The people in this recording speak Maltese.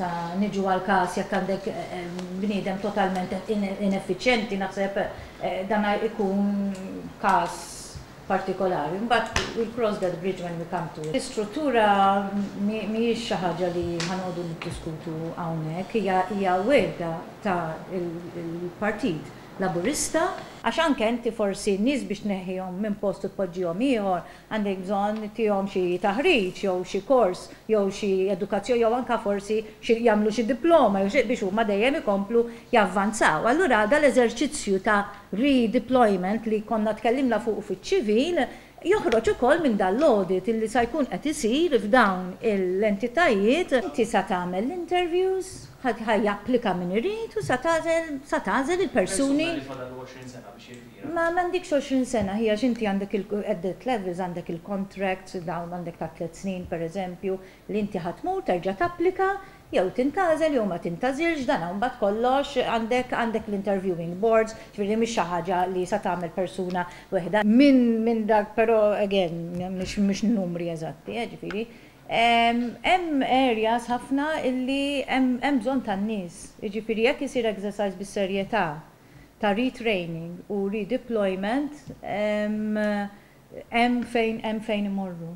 meta niġu għal-każ jekk għandek bniedem totalment ineffiċjenti naħseb dan ikun każ partikolari. Mbagħad we'll cross that bridge when we come to it. L-istruttura mhijiex xi ħaġa li ħanoqogħdu niddiskutu hawnhekk, hija wiegħda ta' il-Partit Laburista, għax anke inti forsi nies biex tneħħihom minn post tpoġġihom ieħor għandek bżonn tihom xi taħriġ jew xi kors jew xi edukazzjoni jew anke forsi jagħmlu xi diploma jew biex huma dejjem ikomplu javvanzaw. Allura dal-eżerċizzju ta' redeployment li konna tkellimna fuq fiċ-ċivil joħroġ ukoll minn dal-audit illi se jkun qed isir f'dawn l-entitajiet inti sa tagħmel l-interviews japplika min irid u sa tażel il-persuni. Ma m'għandikx 20 sena, hija x'inti għandek il-edit levels, għandek il-contracts, dawn għandek ta' 3 snin pereżempju li inti ħatmur terġa' tapplika jew tintażel jew ma tintażilx dan mbagħad kollox għandek l-interviewing boards, ġifieri mhix xi ħaġa li sa tagħmel persuna weħda minn dak però again mhix numri eżatti, ġifieri. Hemm areas ħafna illi hemm bżonn tan-nies. Jiġifieri jekk isir exercise bis-serjetà ta' retraining u redeployment hemm fejn imorru.